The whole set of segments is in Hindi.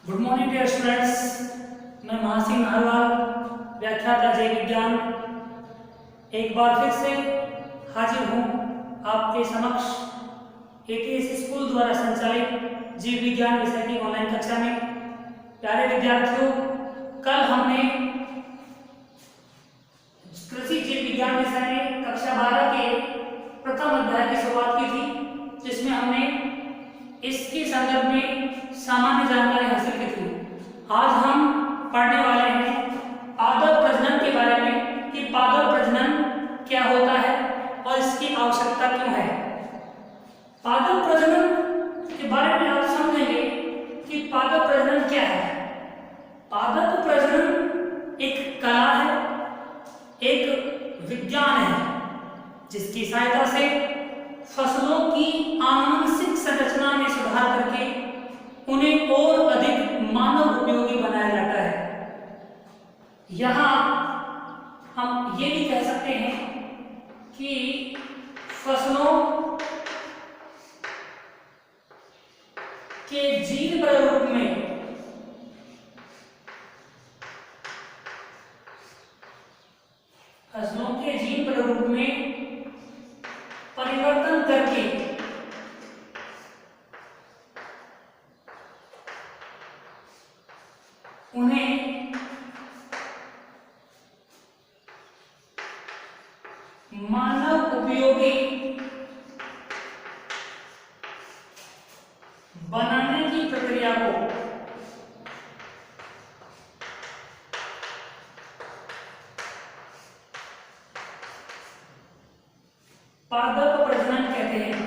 Good morning dear students. मैं महासिंह नाहरवाल, व्याख्याता जय विज्ञान, एक बार फिर से हाजिर हूँ आपके समक्ष एटीएस स्कूल द्वारा संचालित जीव विज्ञान विषय की ऑनलाइन कक्षा में। प्यारे विद्यार्थियों, कल हमने कृषि जीव विज्ञान विषय में कक्षा 12 के प्रथम अध्याय की शुरुआत की थी, जिसमें हमने इसके संदर्भ में सामान्य जानकारी हासिल की थी। आज हम पढ़ने वाले हैं पादप प्रजनन के बारे में कि पादप प्रजनन क्या होता है और इसकी आवश्यकता क्यों है। पादप प्रजनन के बारे में आप समझेंगे कि पादप प्रजनन क्या है। पादप प्रजनन एक कला है, एक विज्ञान है, जिसकी सहायता से फसलों की आनुवंशिक संरचना में सुधार करके उन्हें और अधिक मानव उपयोगी बनाया जाता है। यहाँ हम ये भी कह सकते हैं कि फसलों के जीन प्रारूप में परिवर्तन करके उन्हें मानव उपयोगी बनाने की प्रक्रिया को पादप प्रजनन कहते हैं।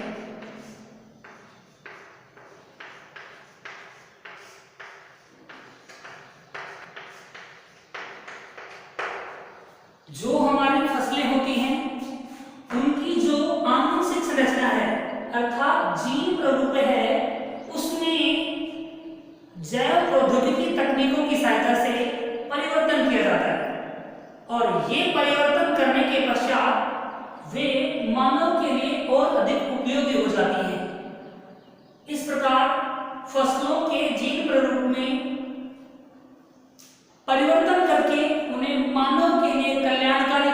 जो हमारी फसलें होती हैं उनकी जो आनुवंशिक संरचना है अर्थात जीन प्ररूप है, उसमें जैव प्रौद्योगिकी तकनीकों की सहायता से परिवर्तन किया जाता है और ये परिवर्तन करने के पश्चात वे मानव के लिए और अधिक उपयोगी हो जाती है। इस प्रकार फसलों के जीन प्रारूप में परिवर्तन करके उन्हें मानव के लिए कल्याणकारी,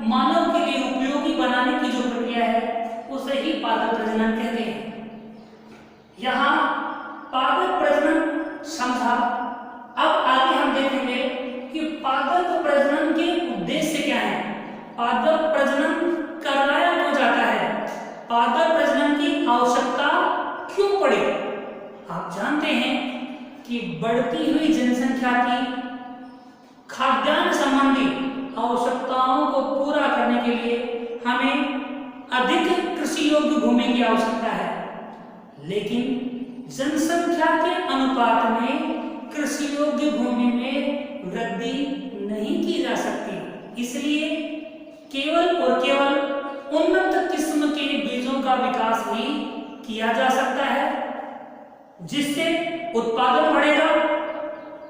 मानव के लिए उपयोगी बनाने की जो प्रक्रिया है उसे ही पादप प्रजनन कहते हैं। यहाँ पादप प्रजनन समझा। अब आगे हम देखेंगे कि पादप प्रजनन के उद्देश्य क्या है, पादप प्रजनन कराया क्यों जाता है, पादप प्रजनन की आवश्यकता क्यों पड़े। आप जानते हैं कि बढ़ती हुई जनसंख्या की खाद्यान्न संबंधी आवश्यकताओं को पूरा करने के लिए हमें अधिक कृषि योग्य भूमि की आवश्यकता है, लेकिन जनसंख्या के अनुपात में कृषि योग्य भूमि में वृद्धि नहीं की जा सकती। इसलिए केवल और केवल उन्नत किस्म के बीजों का विकास ही किया जा सकता है, जिससे उत्पादन बढ़ेगा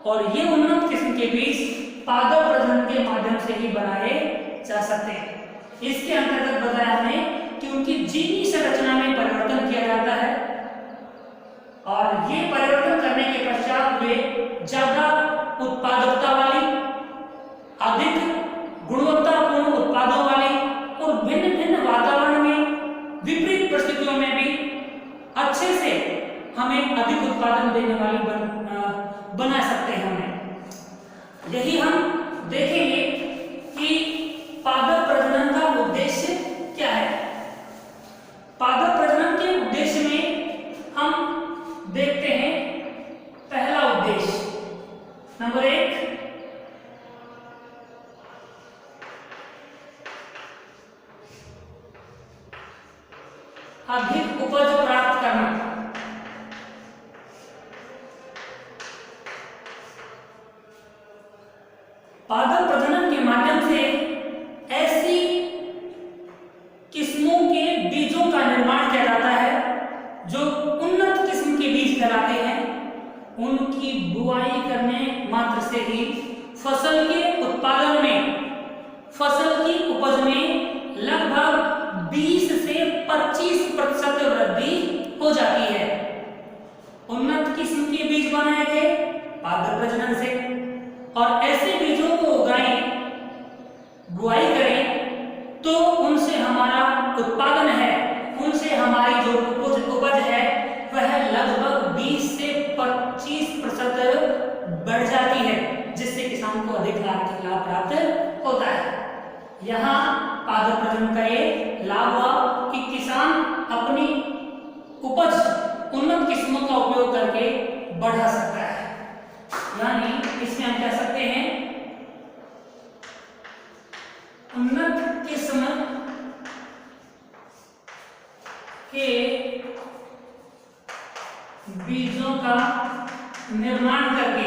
और ये उन्नत किस्म के बीज पादप प्रजनन के माध्यम से ही बनाए जा सकते हैं। इसके अंतर्गत बताया हमने कि उनकी जीनी संरचना में परिवर्तन किया जाता है और ये परिवर्तन करने के पश्चात वे ज्यादा उत्पादकता वाली, अधिक गुणवत्तापूर्ण उत्पादों वाली और भिन्न भिन्न वातावरण में, विपरीत परिस्थितियों में भी अच्छे से हमें अधिक उत्पादन देने वाली बना सकते हैं। हमें यही हम देखेंगे कि पादप प्रजनन का उद्देश्य क्या है। पादप प्रजनन के उद्देश्य में हम देखते हैं पहला उद्देश्य, नंबर 1, अधिक उपज प्राप्त करना। पादप प्रजनन के माध्यम से ऐसी किस्मों के बीजों का निर्माण किया जाता है जो उन्नत किस्म के बीज कहलाते हैं। उनकी बुआई करने मात्र से ही फसल के उत्पादन में, फसल की उपज में लगभग 20 से 25% वृद्धि हो जाती है। उन्नत किस्म के बीज बनाए गए पादप प्रजनन से। और ऐसे बीजों को उगाएं, बुआई करें, तो उनसे हमारा उत्पादन है, उनसे हमारी जो उपज है वह लगभग 20 से 25% बढ़ जाती है, जिससे किसान को अधिक आर्थिक लाभ प्राप्त होता है। यहाँ पादप प्रजनन का ये लाभ हुआ कि किसान अपनी उपज उन्नत किस्मों का उपयोग करके बढ़ा सकता है। यानी इसमें हम कह सकते हैं उन्नत किस्म के बीजों का निर्माण करके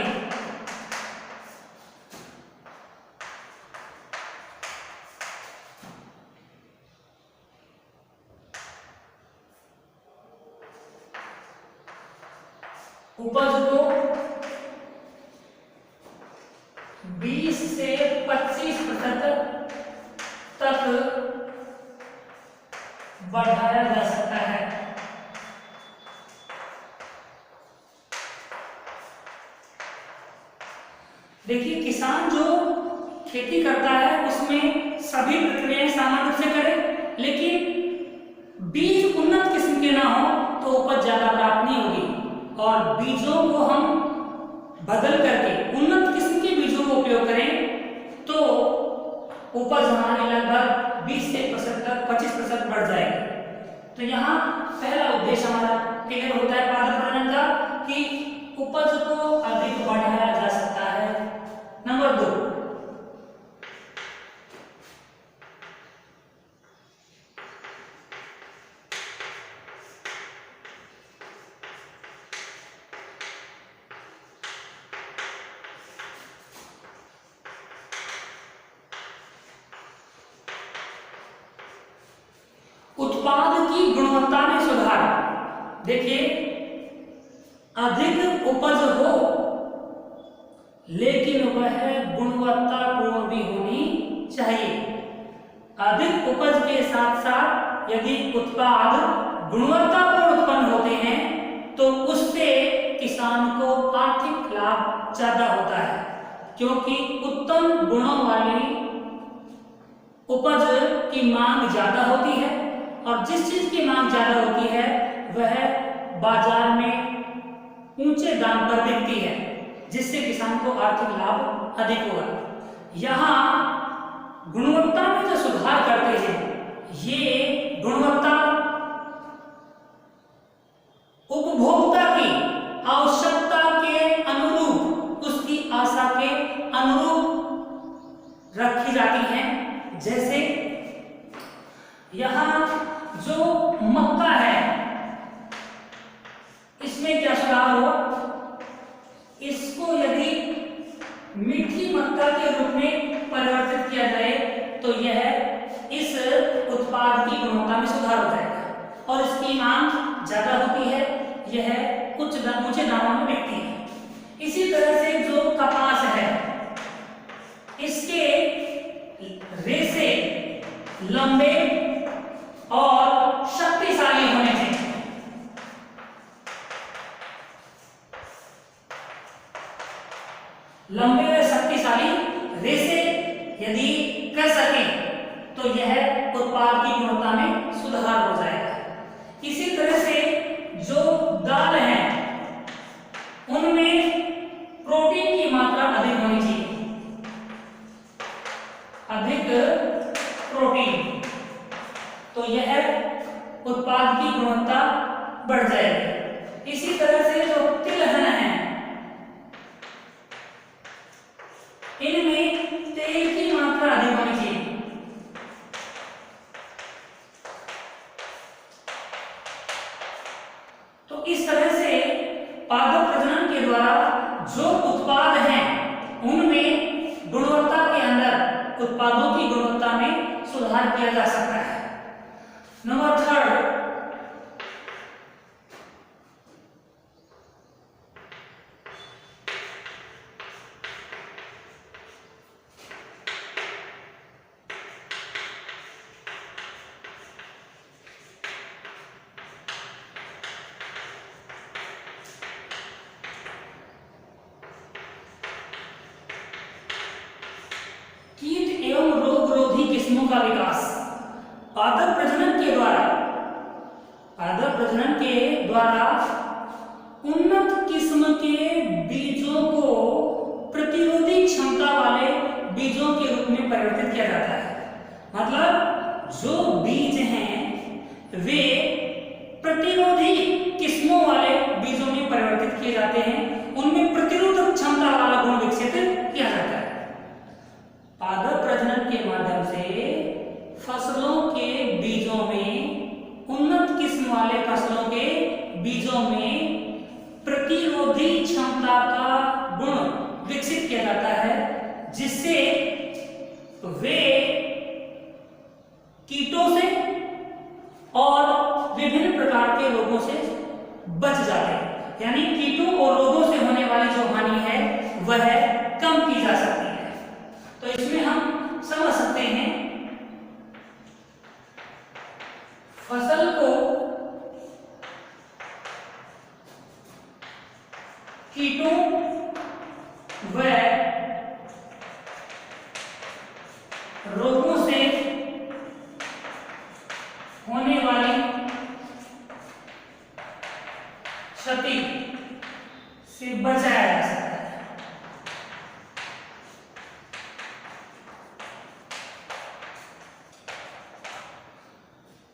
उपज को 20 से 25% तक बढ़ाया जा सकता है। देखिए, किसान जो खेती करता है उसमें सभी प्रक्रियाएं सामान्य रूप से करे, लेकिन बीज उन्नत किस्म के ना हो तो उपज ज्यादा प्राप्त नहीं होगी। और बीजों को हम बदल करके उन्नत किस्म के बीजों का उपयोग करें तो उपज हमारी लगभग 20 से 25% बढ़ जाएगी। तो यहाँ पहला उद्देश्य हमारा क्लियर होता है पादप प्रजनन का कि उपज को अधिक बढ़ाया जा सकता है। नंबर 2, उत्पाद की गुणवत्ता में सुधार। देखिए, अधिक उपज हो लेकिन वह गुणवत्तापूर्ण भी होनी चाहिए। अधिक उपज के साथ साथ यदि उत्पाद गुणवत्तापूर्ण उत्पन्न होते हैं तो उससे किसान को आर्थिक लाभ ज्यादा होता है, क्योंकि उत्तम गुणों वाली उपज की मांग ज्यादा होती है। और जिस चीज की मांग ज्यादा होती है वह बाजार में ऊंचे दाम पर बिकती है, जिससे किसान को आर्थिक लाभ अधिक होगा। यहाँ गुणवत्ता में जो सुधार करते हैं, ये गुणवत्ता उपभोक्ता की आवश्यकता के अनुरूप, उसकी आशा के अनुरूप रखी जाती हैं। जैसे यहाँ जो मक्का है, इसमें क्या सुधार हो, इसको यदि मीठी मक्का के रूप में परिवर्तित किया जाए तो यह इस उत्पाद की गुणवत्ता में सुधार हो जाएगा और इसकी मांग ज्यादा होती है, यह ऊंचे दामों में बिकती है। इसी तरह से जो कपास है, इसके रेशे लंबे और शक्तिशाली होने चाहिए। लंबे और शक्तिशाली रेशे यदि कर सके तो यह उत्पाद की गुणवत्ता में सुधार हो जाएगा। इसी तरह से जो दाल है उनमें प्रोटीन की मात्रा अधिक होनी चाहिए, अधिक प्रोटीन, तो यह उत्पाद की गुणवत्ता बढ़ जाएगी। इसी तरह से जो तिलहन है, इनमें तेल की मात्रा अधिक होनी चाहिए। तो इस तरह से पादप प्रजनन के द्वारा जो उत्पाद हैं उनमें गुणवत्ता के अंदर उत्पादों की गुणवत्ता में सुधार किया जा सकता है। नंबर 3, किस्मों का विकास। पादप प्रजनन के द्वारा उन्नत किस्म के बीजों को प्रतिरोधी क्षमता वाले बीजों के रूप में परिवर्तित किया जाता है। मतलब जो बीज हैं वे प्रतिरोधी किस्मों वाले बीजों में परिवर्तित किए जाते हैं, उनमें प्रतिरोधक क्षमता वाला गुण विकसित किया जाता है। पादप प्रजनन के माध्यम से फसलों के बीजों में, उन्नत किस्म वाले फसलों के बीजों में प्रतिरोधी क्षमता का गुण विकसित किया जाता है, जिससे वे कीटों से और विभिन्न प्रकार के रोगों से बच जाते हैं। यानी कीटों और रोगों से होने वाली जो हानि है वह कम की जा सकती है। तो इसमें हम समझ सकते हैं फसल को कीटों व रोगों से होने वाली क्षति से बचाया जा सकता है।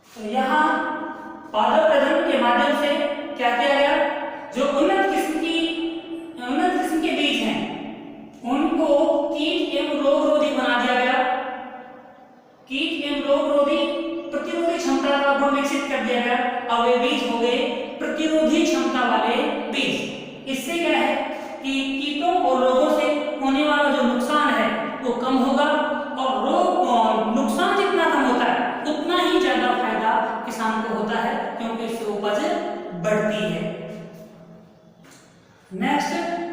तो यहाँ पादप प्रजनन के माध्यम से क्या किया गया, जो उन्नत किस्म के बीज हैं उनको कीट एवं रोगरोधी बना दिया गया। कीट एवं रोगरोधी प्रतिरोधी क्षमता का गुण विकसित कर दिया गया। अब वे बीज हो गए प्रतिरोधी क्षमता वाले बीज। इससे क्या है कि कीटों और रोगों से होने वाला जो नुकसान है वो कम होगा, और रोग और नुकसान जितना कम होता है उतना ही ज्यादा फायदा किसान को होता है, क्योंकि इससे उपज बढ़ती है। नेक्स्ट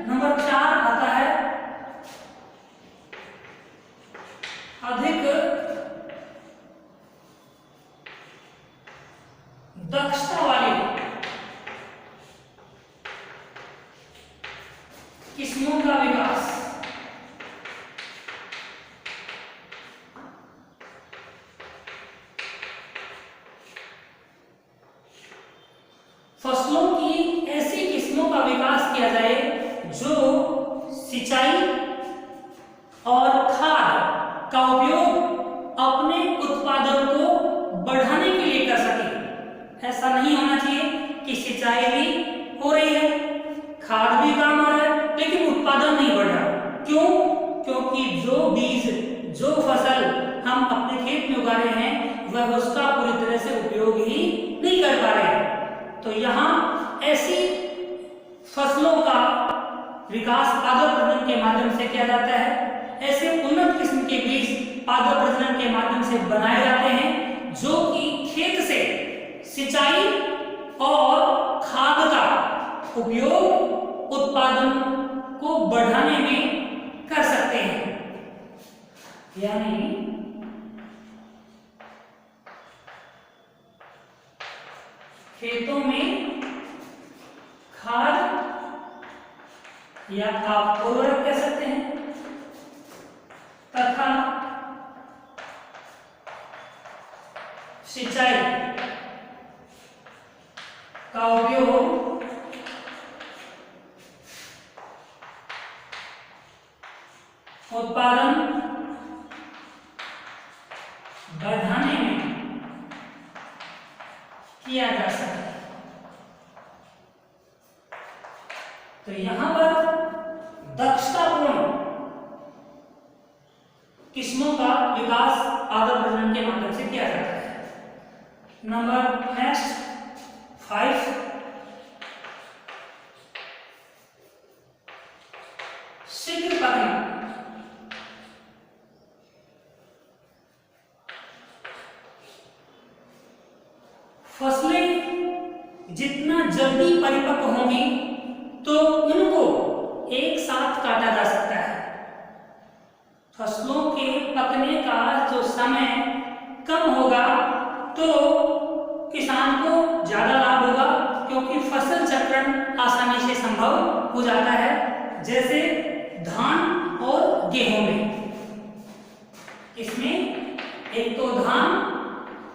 नंबर 4 आता है अधिक दक्षता वाली किस्मों का विकास। फसलों की ऐसी किस्मों का विकास किया जाए जो सिंचाई और खाद का उपयोग अपने उत्पादन को बढ़ाने के लिए कर सके। ऐसा नहीं होना चाहिए कि सिंचाई भी हो रही है, खाद भी काम आ रहा है, लेकिन उत्पादन नहीं बढ़ रहा। क्यों? क्योंकि जो बीज, जो फसल हम अपने खेत में उगा रहे हैं वह उसका पूरी तरह से उपयोग ही नहीं कर पा रहे हैं। तो यहाँ ऐसी फसलों का विकास पादप प्रजनन के माध्यम से किया जाता है। ऐसे उन्नत किस्म के बीज पादप प्रजनन के माध्यम से बनाए जाते हैं, जो कि खेत से सिंचाई और खाद का उपयोग उत्पादन को बढ़ाने में कर सकते हैं। यानी खेतों में खाद या आप उर्वरक कह सकते हैं तथा सिंचाई का उपयोग उत्पादन बढ़ाने में किया जा सकता है। तो यहां पर दक्षतापूर्ण किस्मों का विकास पादप प्रजनन के माध्यम से किया जाता है। नंबर नेक्स्ट 5 शीघ्र पकना। फसलें जितना जल्दी परिपक्व होंगी तो उनको एक साथ काटा जा सकता है। फसलों के पकने का जो समय कम होगा तो किसान को ज्यादा लाभ होगा, क्योंकि फसल चक्रण आसानी से संभव हो जाता है। जैसे धान और गेहूं में, इसमें एक तो धान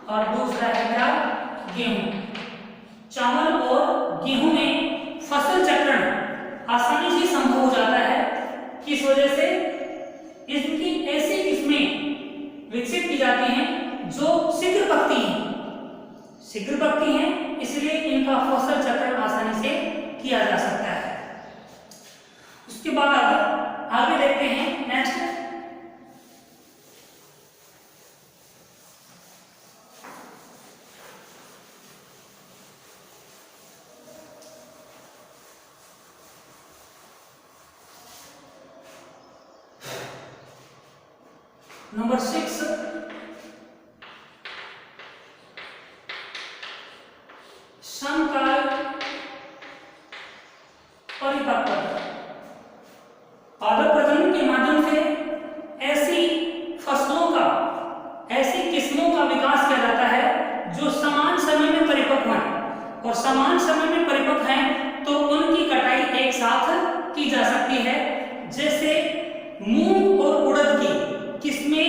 और दूसरा है क्या, गेहूं। चावल और गेहूं में फसल चक्रण आसानी से संभव हो जाता है। किस वजह से? इसकी ऐसी किस्में विकसित की जाती हैं जो शीघ्र पकती हैं, इसलिए इनका फसल चक्रण आसानी से किया जा सकता है। उसके बाद आगे देखते हैं नेक्स्ट। नंबर 6, समकाल परिपक्वता। पादप प्रजनन के माध्यम से ऐसी फसलों का, ऐसी किस्मों का विकास किया जाता है जो समान समय में परिपक्व हैं, और समान समय में परिपक्व हैं तो उनकी कटाई एक साथ की जा सकती है। जैसे मूंग और उड़द की किस्में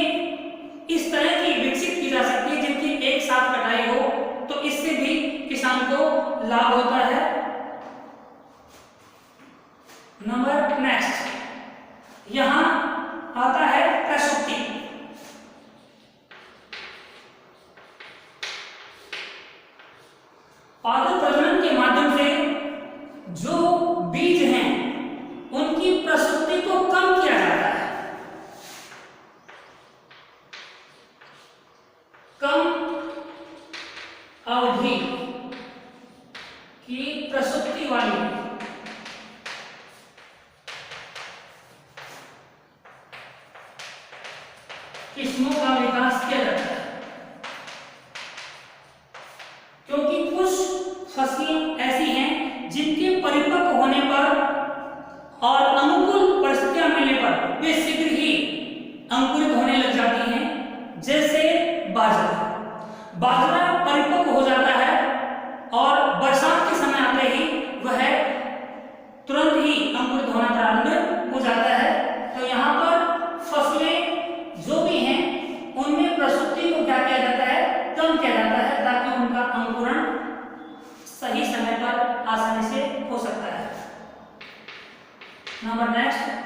इस तरह की विकसित की जा सकती है जिनकी एक साथ कटाई हो, तो इससे भी किसान को लाभ होता है। नंबर नेक्स्ट, यहां आता है प्रसुप्ति। पादप प्रजनन के माध्यम से जो बीज हैं उनकी प्रसुप्ति को कम किया जाता है। कम अवधि की प्रसुप्ति वाली किस्मों का विकास किया जाता है, क्योंकि कुछ फसलें ऐसी हैं जिनके परिपक्व होने पर और अनुकूल परिस्थितियां मिलने पर वे शीघ्र ही अंकुरित होने लग जाती हैं। जैसे बाजरा परिपक्व हो जाता है और बरसात के समय आते ही वह तुरंत ही अंकुरित होना प्रारंभ हो जाता है। तो यहाँ पर फसलें जो भी हैं उनमें प्रसुप्ति को क्या किया जाता है, कम किया जाता है, ताकि उनका अंकुरण सही समय पर आसानी से हो सकता है। नंबर नेक्स्ट,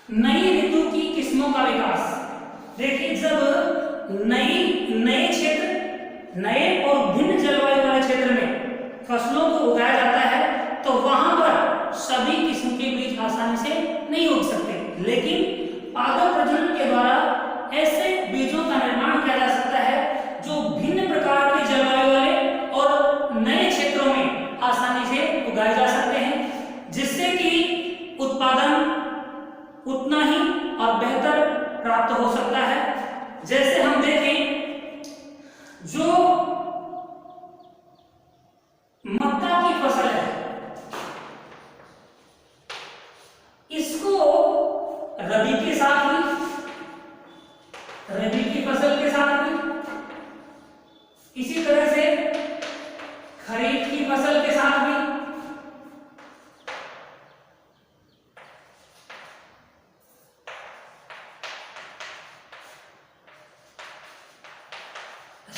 नई ऋतु की किस्मों का विकास। देखिए, जब नए क्षेत्र, नए और भिन्न जलवायु वाले क्षेत्र में फसलों को उगाया जाता है तो वहां पर सभी किस्म के बीज आसानी से नहीं उग सकते, लेकिन पादप प्रजनन के द्वारा ऐसे बीजों का निर्माण किया जा सकता है जो भिन्न प्रकार के जलवायु वाले और नए क्षेत्रों में आसानी से उगाए जा सकते हैं, जिससे कि उत्पादन उतना ही और बेहतर प्राप्त हो सकता है। जैसे हम देखें, जो मक्का की फसल है, इसको रबी के साथ भी, रबी की फसल के साथ भी, इसी तरह से खरीफ की फसल के साथ भी,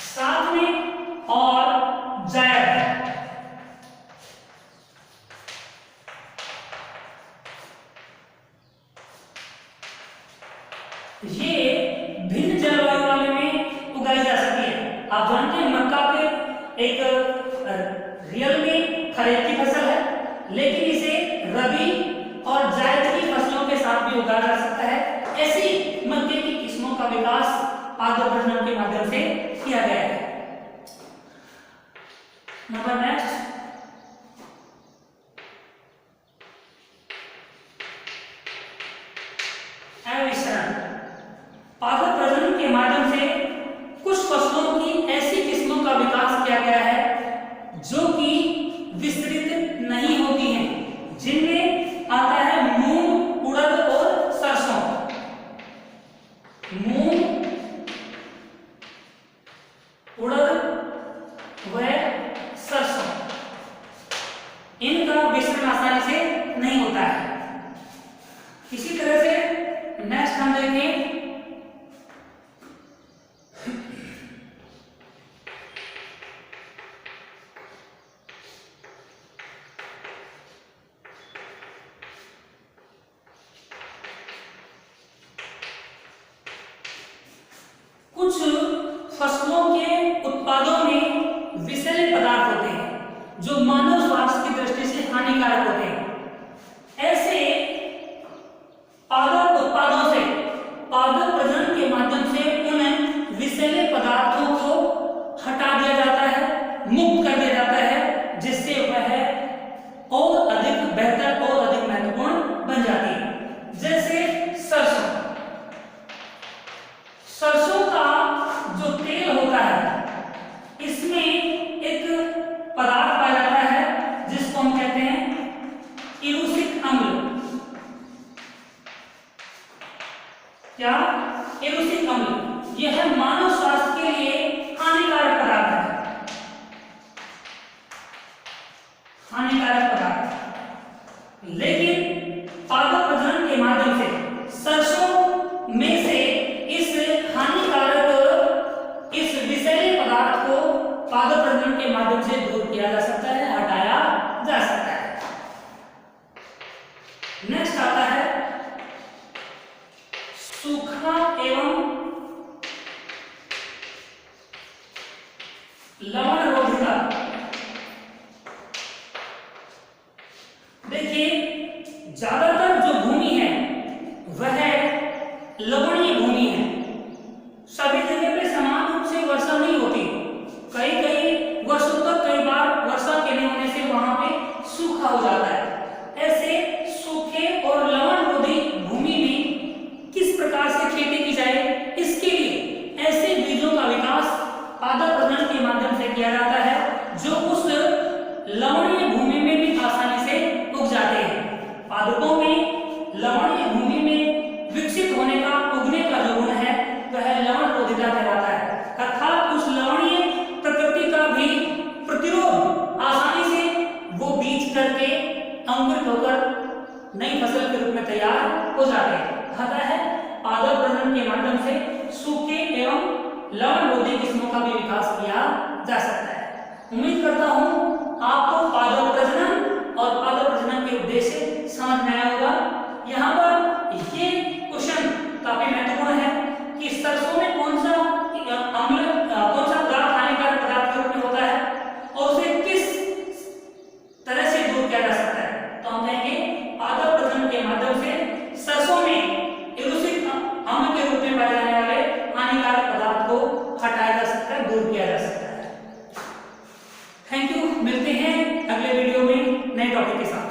साथ में और जायद, ये भिन्न जलवायु वाले में उगाई जा सकती है। आप जानते हैं मक्का पे एक रियल में खरीफ की फसल है, लेकिन इसे रबी और जायद की फसलों के साथ भी उगाया जा सकता है। ऐसी मक्के की किस्मों का विकास पादप प्रजनन के माध्यम से किया गया है। Number next, evasion. पादप प्रजनन के माध्यम से कुछ फसलों की ऐसी किस्मों का विकास किया गया है जो कि विस्तृत नहीं होती हैं, जिनमें आता है मूंग, उड़द और सरसों। मूंग, मानव स्वास्थ्य की दृष्टि से हानिकारक होते हैं। ऐसे पादप उत्पादों से पादप प्रजनन के माध्यम से उन विषैले पदार्थों को हटा दिया जाता है, मुक्त कर दिया जाता है, जिससे वह और अधिक बेहतर और अधिक महत्वपूर्ण बन जाती है। जैसे सरसों का जो तेल होता है, इसमें एक पदार्थ पाया जाता है जिसको हम कहते हैं इरुसिक अम्ल। क्या? इरुसिक अम्ल। यह मानव स्वास्थ्य के लिए हानिकारक पदार्थ है, हानिकारक पदार्थ। लेकिन पादप प्रजनन के माध्यम से सरसों में से इस हानिकारक इस विषैले पदार्थ को पादप प्रजनन के माध्यम से दूर किया जा सकता है, हटाया जा सकता है। नेक्स्ट आता है सूखा एवं लवण रोधिता। देखिए, ज्यादातर जो भूमि है वह लवणीय भूमि है। सभी जगह पे समान रूप से वर्षा नहीं होती, कई कई वर्षों तक कई बार वर्षा के नहीं होने से वहां पे सूखा हो जाता है। ऐसे सूखे और लवण रोधी भूमि में किस प्रकार से खेती की जाए, इसके लिए ऐसे बीजों का विकास पादप प्रजनन के माध्यम से किया जाता है जो उस लवणीय भूमि में भी आसानी से उग जाते हैं। पादपों में लवणीय भूमि में विकसित होने का, उगने का जो गुण है वह लवण रोधिता कहलाता है, अर्थात उस लवणीय प्रकृति का भी प्रतिरोध आसानी से वो बीज करके अंकुरित होकर नई फसल के रूप में तैयार हो जाते हैं। कहता है पादप प्रजनन के माध्यम से सूखे एवं लवण रोधी किस्मों का भी विकास किया जा सकता है। उम्मीद करता हूं आपको पादप प्रजनन और पादप प्रजनन के उद्देश्य समझ में आया होगा। यहाँ पर ये क्वेश्चन काफी महत्वपूर्ण है कि सरसों में कौन सा अम्ल, कौन सा पदार्थ हानिकारक पदार्थ के रूप में होता है और उसे किस तरह से दूर किया जा सकता है। तो हम कहेंगे पादप प्रजनन के माध्यम से सरसों में इरुसिक अम्ल के रूप में पाए जाने वाले हानिकारक पदार्थ को हटाया जा सकता है, दूर किया जा सकता है। Thank you. मिलते हैं अगले वीडियो में नए टॉपिक के साथ।